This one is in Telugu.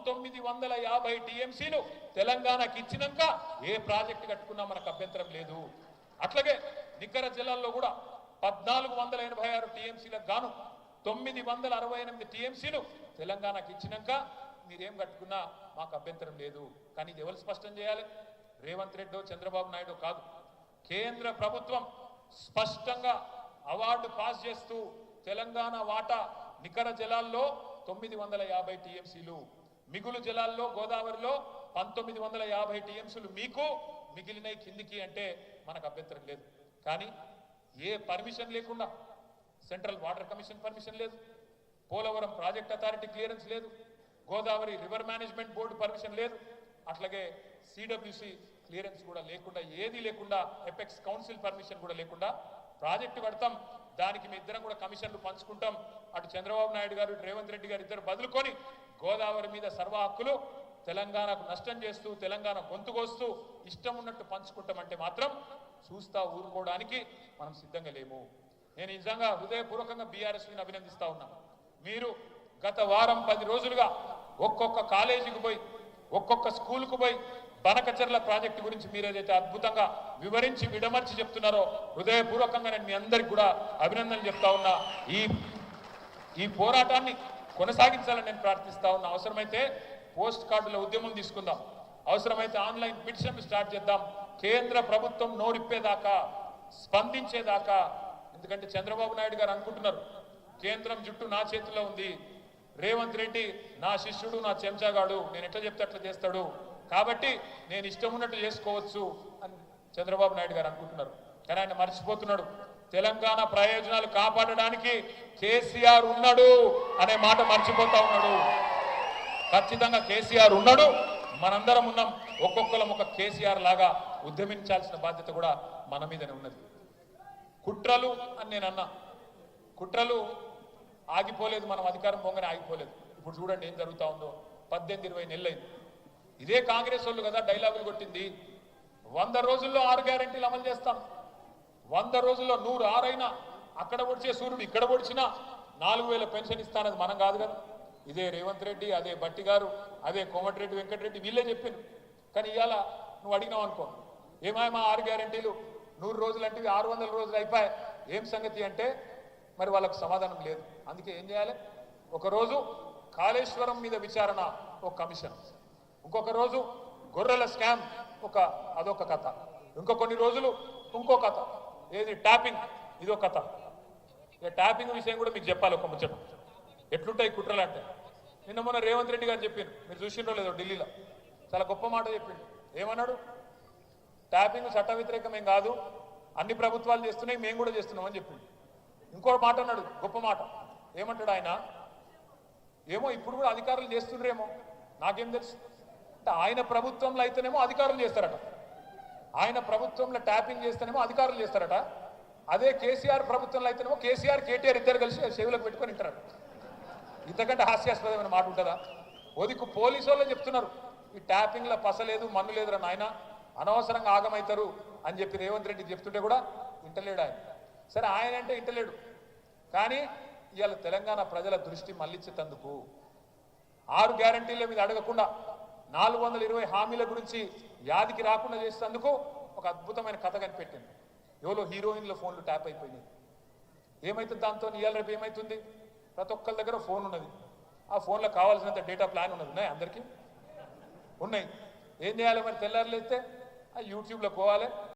1950 టీఎంసీలు తెలంగాణకి ఇచ్చినాక ఏ ప్రాజెక్టు కట్టుకున్నా మనకు అభ్యంతరం లేదు. అట్లాగే నికర జిల్లాల్లో కూడా 1486 టీఎంసీలకు గాను 968 టీఎంసీలు తెలంగాణకి ఇచ్చినాక మీరేం కట్టుకున్నా మాకు అభ్యంతరం లేదు. కానీ ఇది ఎవరు స్పష్టం చేయాలి? రేవంత్ రెడ్డి చంద్రబాబు నాయుడు కాదు. కేంద్ర ప్రభుత్వం స్పష్టంగా అవార్డు పాస్ చేస్తూ తెలంగాణ వాటా నికర జలాల్లో 950 టీఎంసీలు, మిగులు జలాల్లో గోదావరిలో 1950 టీఎంసీలు మీకు, మిగిలినవి కిందికి అంటే మనకు అభ్యంతరం లేదు. కానీ ఏ పర్మిషన్ లేకుండా, సెంట్రల్ వాటర్ కమిషన్ పర్మిషన్ లేదు, పోలవరం ప్రాజెక్ట్ అథారిటీ క్లియరెన్స్ లేదు, Godavari river management board permission లేదు, అట్లాగే సిడబ్ల్యూసి క్లియరెన్స్ కూడా లేకుండా, ఏది లేకుండా, ఎపెక్స్ కౌన్సిల్ పర్మిషన్ కూడా లేకుండా ప్రాజెక్టు కడతాం. దానికి మీ ఇద్దరం కూడా కమిషన్లు పంచుకుంటాం. అటు చంద్రబాబు నాయుడు గారు, రేవంత్ రెడ్డి గారు ఇద్దరు బదులుకొని గోదావరి మీద సర్వ హక్కులు తెలంగాణకు నష్టం చేస్తూ, తెలంగాణ గొంతుకొస్తూ ఇష్టం ఉన్నట్టు పంచుకుంటామంటే మాత్రం చూస్తా ఊరుకోవడానికి మనం సిద్ధంగా లేము. నేను నిజంగా హృదయపూర్వకంగా బీఆర్ఎస్ని అభినందిస్తా ఉన్నా. మీరు గత వారం 10 రోజులుగా ఒక్కొక్క కాలేజీకి పోయి, ఒక్కొక్క స్కూల్కు పోయి బనకచెర్ల ప్రాజెక్టు గురించి మీరేదైతే అద్భుతంగా వివరించి విడమర్చి చెప్తున్నారో హృదయపూర్వకంగా నేను మీ అందరికి కూడా అభినందనలు చెప్తా ఉన్నా. ఈ పోరాటాన్ని కొనసాగించాలని నేను ప్రార్థిస్తా ఉన్నా. అవసరమైతే పోస్ట్ కార్డుల ఉద్యమం తీసుకుందాం, అవసరమైతే ఆన్లైన్ పిటిషన్ స్టార్ట్ చేద్దాం. కేంద్ర ప్రభుత్వం నోరిప్పేదాకా, స్పందించేదాకా. ఎందుకంటే చంద్రబాబు నాయుడు గారు అనుకుంటున్నారు కేంద్రం జుట్టు నా చేతిలో ఉంది, రేవంత్ రెడ్డి నా శిష్యుడు, నా చెంచాగాడు, నేను ఎట్లా చెప్తే అట్లా చేస్తాడు, కాబట్టి నేను ఇష్టం ఉన్నట్టు చేసుకోవచ్చు అని చంద్రబాబు నాయుడు గారు అనుకుంటున్నారు. కానీ ఆయన మర్చిపోతున్నాడు, తెలంగాణ ప్రయోజనాలు కాపాడడానికి కేసీఆర్ ఉన్నాడు అనే మాట మర్చిపోతా ఉన్నాడు. ఖచ్చితంగా కేసీఆర్ ఉన్నాడు, మనందరం ఉన్నాం. ఒక్కొక్కరం ఒక కేసీఆర్ లాగా ఉద్యమించాల్సిన బాధ్యత కూడా మన మీదనే ఉన్నది. కుట్రలు అని నేను అన్నా, కుట్రలు ఆగిపోలేదు, మనం అధికారం పొంగనే ఆగిపోలేదు. ఇప్పుడు చూడండి ఏం జరుగుతూ ఉందో. 18-20 నెలలైంది. ఇదే కాంగ్రెస్ వాళ్ళు కదా డైలాగులు కొట్టింది, 100 రోజుల్లో 6 గ్యారెంటీలు అమలు చేస్తాం, 100 రోజుల్లో 106 అయినా అక్కడ పొడిచే సూర్యుడు ఇక్కడ పొడిచినా 4000 పెన్షన్ ఇస్తానది మనం కాదు కదా. ఇదే రేవంత్ రెడ్డి, అదే బట్టి గారు, అదే కోమటిరెడ్డి వెంకటరెడ్డి వీళ్ళే చెప్పింది. కానీ ఇవాళ నువ్వు అడిగినావు అనుకో, ఏమాయమా 6 గ్యారెంటీలు 100 రోజులు అంటే 600 రోజులు అయిపోయాయి, ఏం సంగతి అంటే మరి వాళ్ళకు సమాధానం లేదు. అందుకే ఏం చేయాలి? ఒకరోజు కాళేశ్వరం మీద విచారణ ఒక కమిషన్, ఇంకొక రోజు గొర్రెల స్కామ్ అదొక కథ, ఇంకో కొన్ని రోజులు ఇంకో కథ, ఏది ట్యాపింగ్ ఇదో కథ. ఇక ట్యాపింగ్ విషయం కూడా మీకు చెప్పాలి ఒక ముచ్చట. ఎట్లుంటాయి కుట్రలు అంటే, నిన్న మొన్న రేవంత్ రెడ్డి గారు చెప్పిండు, మీరు చూసిండ్రో లేదో, ఢిల్లీలో చాలా గొప్ప మాట చెప్పిండు. ఏమన్నాడు? ట్యాపింగ్ చట్ట వ్యతిరేకమేం కాదు, అన్ని ప్రభుత్వాలు చేస్తున్నాయి, మేము కూడా చేస్తున్నాం అని చెప్పిండు. ఇంకో మాట అన్నాడు, గొప్ప మాట. ఏమంటాడు ఆయన? ఏమో ఇప్పుడు కూడా అధికారులు చేస్తుండ్రేమో, నాకేం తెలుసు అంటే ఆయన ప్రభుత్వంలో అయితేనేమో అధికారులు చేస్తారట, ఆయన ప్రభుత్వంలో ట్యాపింగ్ చేస్తేనేమో అధికారులు చేస్తారట, అదే కేసీఆర్ ప్రభుత్వంలో అయితేనేమో కేసీఆర్ కేటీఆర్ ఇద్దరు కలిసి చెవులకు పెట్టుకొని వింటారు. ఇంతకంటే హాస్యాస్పదమైన మాట ఉంటుందా? ఓదికు పోలీసు వాళ్ళే చెప్తున్నారు ఈ ట్యాపింగ్లో పసలేదు మన్ను లేదురా నాయన, అనవసరంగా ఆగమవుతారు అని చెప్పి రేవంత్ రెడ్డి చెప్తుంటే కూడా ఇంటలేడు ఆయన. సరే ఆయన అంటే ఇంటలేడు, కానీ ఇవాళ తెలంగాణ ప్రజల దృష్టి మళ్ళించేందుకు 6 గ్యారంటీల మీద అడగకుండా 420 హామీల గురించి యాదికి రాకుండా చేసేందుకు ఒక అద్భుతమైన కథ కనిపెట్టింది. ఎవరో హీరోయిన్ల ఫోన్లు ట్యాప్ అయిపోయినాయి. ఏమవుతుంది దాంతో? ఇవాళ రేపు ఏమవుతుంది? ప్రతి ఒక్కరి దగ్గర ఫోన్ ఉన్నది, ఆ ఫోన్లో కావాల్సినంత డేటా ప్లాన్ ఉన్నది, ఉన్నాయి అందరికీ ఉన్నాయి. ఏం చేయాలి మరి? తెల్లారులేస్తే ఆ యూట్యూబ్లో పోవాలి,